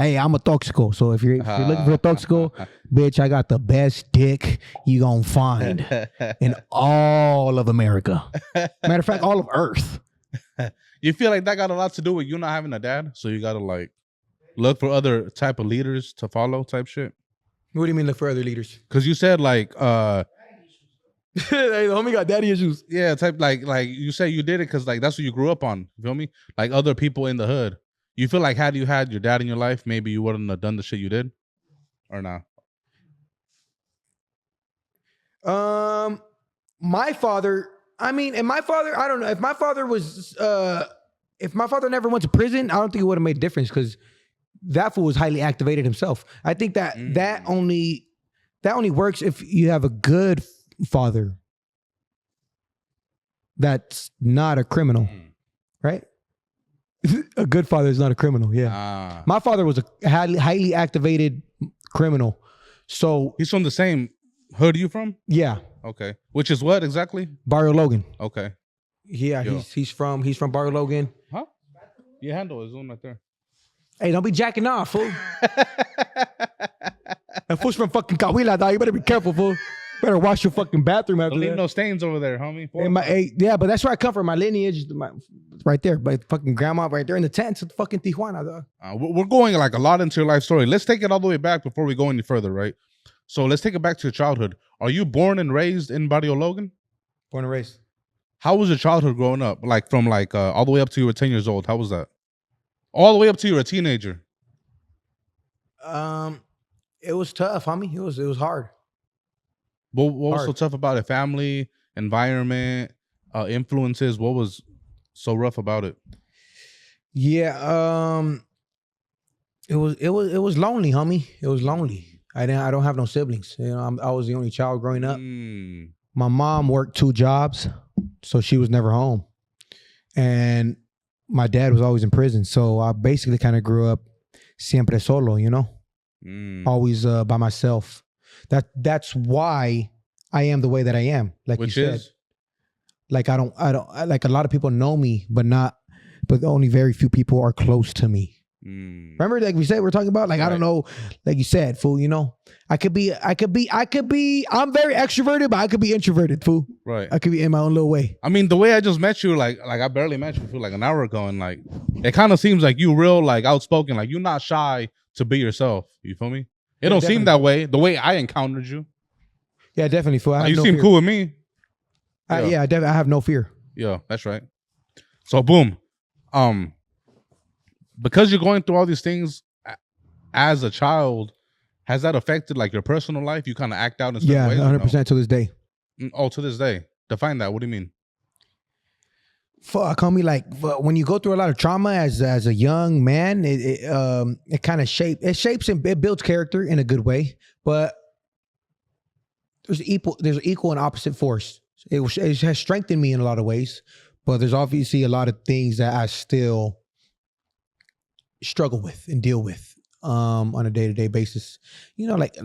Hey, I'm a toxico. So if you're looking for a toxico, bitch, I got the best dick you gonna find in all of America. Matter of fact, all of Earth. You feel like that got a lot to do with you not having a dad? So you gotta like look for other type of leaders to follow type shit? What do you mean look for other leaders? Because you said like hey, the homie got daddy issues. yeah, type like you say you did it because like that's what you grew up on. You feel me? Like other people in the hood. You feel like had you had your dad in your life, maybe you wouldn't have done the shit you did, or not? My father. I mean, and my father. I don't know if my father was. If my father never went to prison, I don't think it would have made a difference because that fool was highly activated himself. I think that that only works if you have a good father that's not a criminal, right? A good father is not a criminal. Yeah, my father was a highly activated criminal. So he's from the same hood you from? Yeah. Okay. Which is what exactly? Barrio Logan. Okay. Yeah, he's from Barrio Logan. Huh? Your handle is on right there. Hey, don't be jacking off, fool. That fool's from fucking Cahuila, dog. You better be careful, fool. Better wash your fucking bathroom after Don't leave that. no stains over there, homie. Yeah, but that's where I come from. My lineage, right there. My fucking grandma right there in the tents at fucking Tijuana, dog. We're going like a lot into your life story. Let's take it all the way back before we go any further, right? So let's take it back to your childhood. Are you born and raised in Barrio Logan? Born and raised. How was your childhood growing up? Like from like all the way up to you were 10 years old. How was that? All the way up to you were a teenager. It was tough, homie. It was hard. What was so tough about it? Family, environment, influences. What was so rough about it? Yeah, it was lonely, homie. It was lonely. I don't have no siblings. You know, I was the only child growing up. My mom worked 2 jobs, so she was never home, and my dad was always in prison. So I basically kind of grew up siempre solo, you know, always by myself. That's why I am the way that I am. Like you said, like I don't like a lot of people know me, but only very few people are close to me. Remember, like we said, we're talking about, like, right. I don't know, like you said, fool, you know, I'm very extroverted, but I could be introverted, fool. Right. I could be in my own little way. I mean, the way I just met you, like I barely met you for like an hour ago, and like, it kind of seems like you real, like, outspoken, like you're not shy to be yourself. You feel me? It don't seem that way, the way I encountered you. Yeah, definitely, fool. You seem cool with me. Yeah, I have no fear. Yeah, that's right. So, boom. Because you're going through all these things as a child, has that affected like your personal life? You kind of act out in certain ways? 100% to this day. Oh, to this day. Define that. What do you mean? Fuck, homie, like when you go through a lot of trauma as a young man, it kind of shapes and it builds character in a good way. But there's equal and opposite force. It has strengthened me in a lot of ways, but there's obviously a lot of things that I still struggle with and deal with on a day-to-day basis. You know, like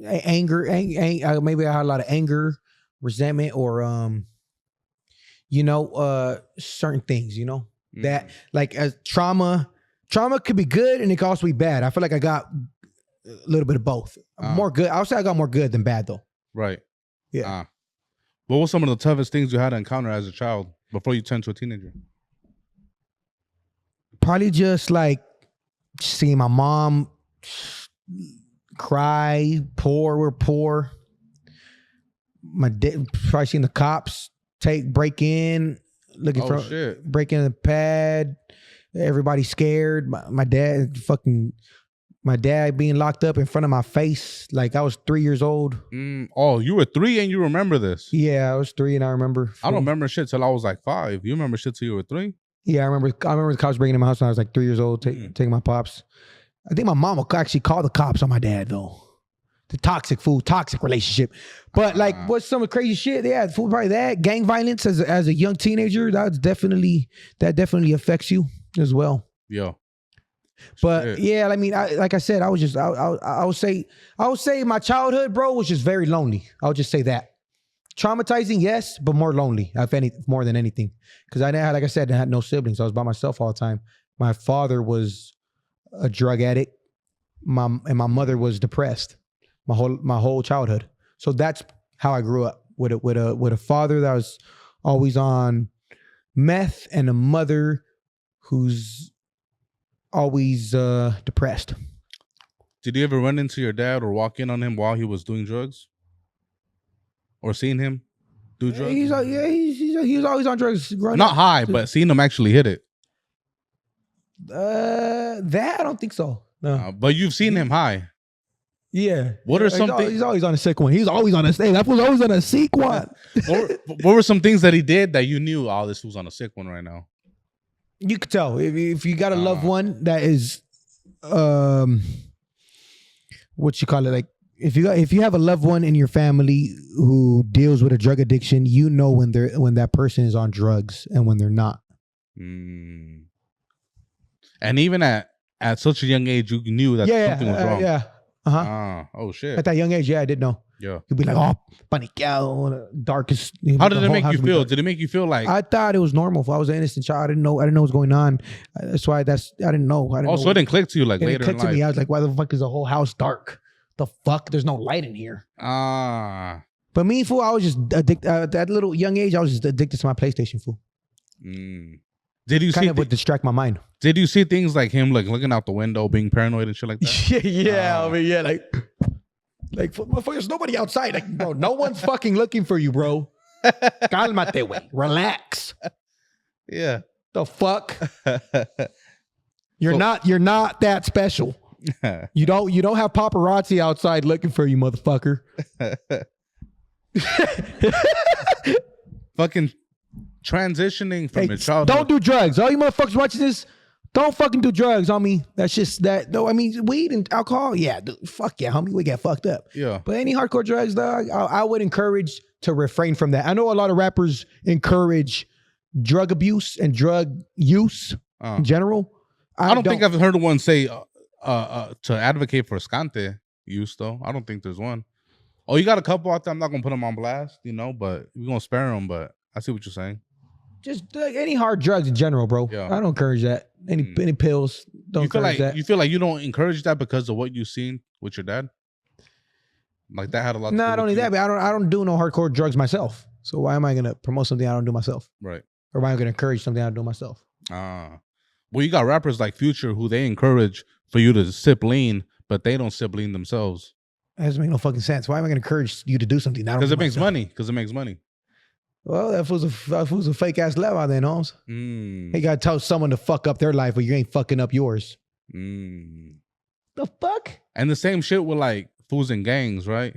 anger, maybe I had a lot of anger, resentment, or you know, certain things, you know, that like as trauma could be good and it could also be bad. I feel like I got a little bit of both. More good. I would say I got more good than bad though. Right. Yeah. What were some of the toughest things you had to encounter as a child before you turned to a teenager? Probably just like seeing my mom cry, we're poor. My dad, probably seeing the cops break in, looking break in the pad. Everybody scared. My dad being locked up in front of my face. Like I was 3 years old. Oh, you were 3 and you remember this? Yeah, I was 3 and I remember. I don't remember shit till I was like 5. You remember shit till you were 3? Yeah, I remember the cops breaking in my house when I was like 3 years old, taking my pops. I think my mom will actually call the cops on my dad though. The toxic relationship. But like, what's some of the crazy shit? Yeah, probably that gang violence as a young teenager. That definitely affects you as well. Yeah. But yeah, I mean, like I said, I would say my childhood, bro, was just very lonely. I would just say that. Traumatizing, yes, but more lonely, more than anything. Because like I said, I had no siblings. I was by myself all the time. My father was a drug addict. My mother was depressed my whole childhood. So that's how I grew up with a father that was always on meth and a mother who's always depressed. Did you ever run into your dad or walk in on him while he was doing drugs? Or seen him do drugs? He was always on drugs growing Not up. high, but seeing him actually hit it. That I don't think so. No. But you've seen him high. Yeah. What are some things? He's always on a sick one. He's always on a sick. That was always on a sick one. What were some things that he did that you knew? Oh, this was on a sick one right now. You could tell if you got a loved one that is, what you call it, like if you have a loved one in your family who deals with a drug addiction, you know when that person is on drugs and when they're not. Mm. And even at such a young age, you knew that something was wrong. Yeah. Oh shit. At that young age, yeah, I did know. Yeah. You'd be like, oh, paniqueado, darkest. How did it make you feel? Did it make you feel like? I thought it was normal. If I was an innocent child, I didn't know what's going on. That's why I didn't know. So it didn't click to you like later in life. It clicked to me. I was like, why the fuck is the whole house dark? The fuck? There's no light in here. But me, fool, I was just addicted. At that little young age, I was just addicted to my PlayStation, fool. Did you kind of would distract my mind? Did you see things like him, like looking out the window, being paranoid and shit like that? Yeah. I mean, yeah, like there's nobody outside. Like, bro, no one's fucking looking for you, bro. Cálmate, güey. Relax. Yeah. The fuck? You're not that special. You don't have paparazzi outside looking for you, motherfucker. Fucking transitioning from your childhood. Don't do drugs. All you motherfuckers watching this, don't fucking do drugs, homie. That's just that. No, I mean, weed and alcohol, yeah, fuck yeah, homie. We get fucked up. Yeah. But any hardcore drugs, dog, I would encourage to refrain from that. I know a lot of rappers encourage drug abuse and drug use in general. I don't think I've heard one say to advocate for scante use, though. I don't think there's one. Oh, you got a couple out there. I'm not going to put them on blast, but we're going to spare them, but I see what you're saying. Just any hard drugs in general, bro. Yeah. I don't encourage that. Any pills, don't encourage that. You feel like you don't encourage that because of what you've seen with your dad? Like that had a lot to do with not only that, but I don't do no hardcore drugs myself. So why am I going to promote something I don't do myself? Right. Or why am I going to encourage something I don't do myself? Well, you got rappers like Future who they encourage for you to sip lean, but they don't sip lean themselves. That doesn't make no fucking sense. Why am I going to encourage you to do something? Because it makes money. Because it makes money. Well, that was a fake ass level then, Holmes. You got to tell someone to fuck up their life, but you ain't fucking up yours. The fuck? And the same shit with like fools and gangs, right?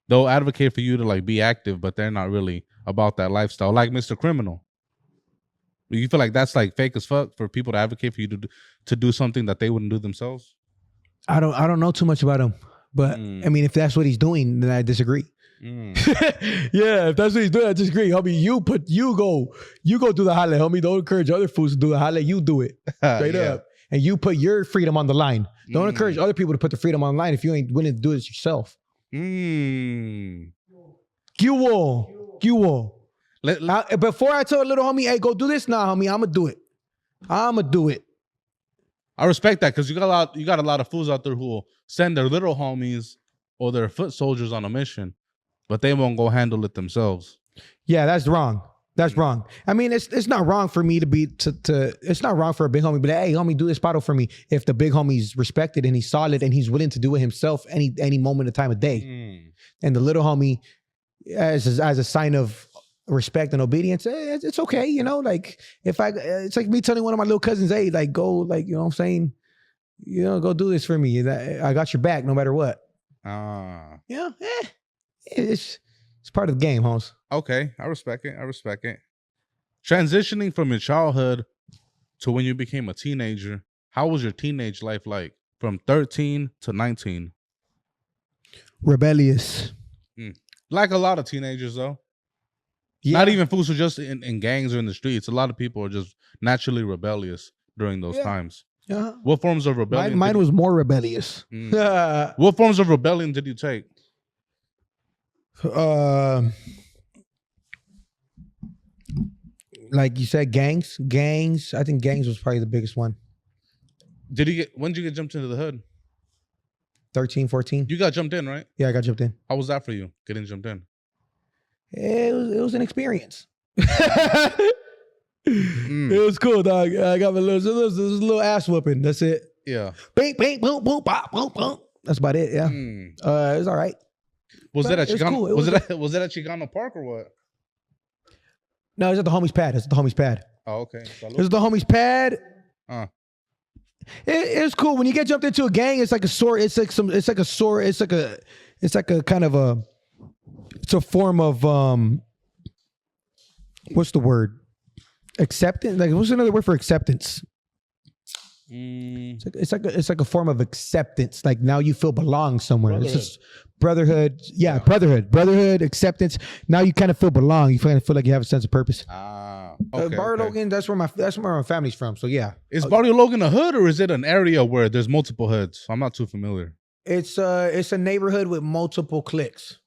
They'll advocate for you to like be active, but they're not really about that lifestyle. Like Mr. Criminal. You feel like that's like fake as fuck for people to advocate for you to do something that they wouldn't do themselves? I don't know too much about him, but I mean, if that's what he's doing, then I disagree. Yeah, if that's what he's doing, I disagree. Homie, you go do the jale, homie. Don't encourage other fools to do the jale. You do it straight up, and you put your freedom on the line. Don't encourage other people to put the freedom on the line if you ain't willing to do it yourself. Before I tell a little homie, hey, go do this, nah, homie, I'ma do it. I respect that because you got a lot of fools out there who will send their little homies or their foot soldiers on a mission, but they won't go handle it themselves. Yeah, that's wrong. That's wrong. I mean, it's not wrong for me it's not wrong for a big homie, but hey, homie, do this bottle for me. If the big homie's respected and he's solid and he's willing to do it himself any moment of time of day, and the little homie as a sign of respect and obedience, it's okay, like it's like me telling one of my little cousins, hey, like go, like, you know what I'm saying, go do this for me. I got your back no matter what. It's part of the game, Holmes. Okay, I respect it. Transitioning from your childhood to when you became a teenager, how was your teenage life like from 13 to 19? Rebellious. Like a lot of teenagers, though. Yeah. Not even fools who are just in gangs or in the streets. A lot of people are just naturally rebellious during those times. What forms of rebellion? Mine was more rebellious. What forms of rebellion did you take? Like you said, gangs. I think gangs was probably the biggest one. When did you get jumped into the hood? 13, 14. You got jumped in, right? Yeah, I got jumped in. How was that for you, getting jumped in? It was an experience. It was cool, dog. I got my little ass whooping. That's it. Yeah. Bing, bing, boom, boom, bop, boom, boom. That's about it. Yeah. It was all right. Was it at Chicano? Cool. Was it at Chicano Park or what? No, it's at the homie's pad. It's at the homie's pad. Oh, okay. It's the homie's pad. It's cool when you get jumped into a gang. It's like a sore. It's like a kind of a. It's a form of what's the word? Acceptance. Like what's another word for acceptance? It's like a form of acceptance. Like now you feel belong somewhere. It's just brotherhood. Yeah, brotherhood, acceptance. Now you kind of feel belong. You kind of feel like you have a sense of purpose. Okay, Barrio Logan. That's where my family's from. So yeah. Is Barrio Logan a hood or is it an area where there's multiple hoods? I'm not too familiar. It's a neighborhood with multiple cliques.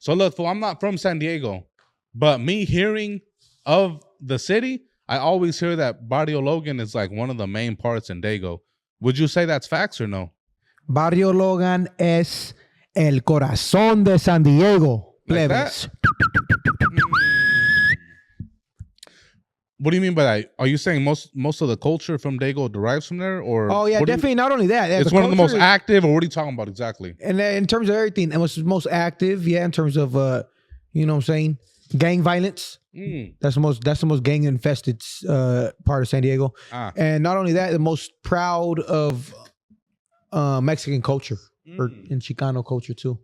So look, fool, I'm not from San Diego, but me hearing of the city, I always hear that Barrio Logan is like one of the main parts in Dago. Would you say that's facts or no? Barrio Logan es el corazón de San Diego. Plebes. What do you mean by that? Are you saying most of the culture from Dago derives from there, or? Oh yeah, definitely. Not only that, it's one of the most active. Or what are you talking about exactly? And in terms of everything, it was most active. Yeah, in terms of you know what I'm saying, gang violence. That's the most gang infested part of San Diego. And not only that, the most proud of Mexican culture or in Chicano culture too.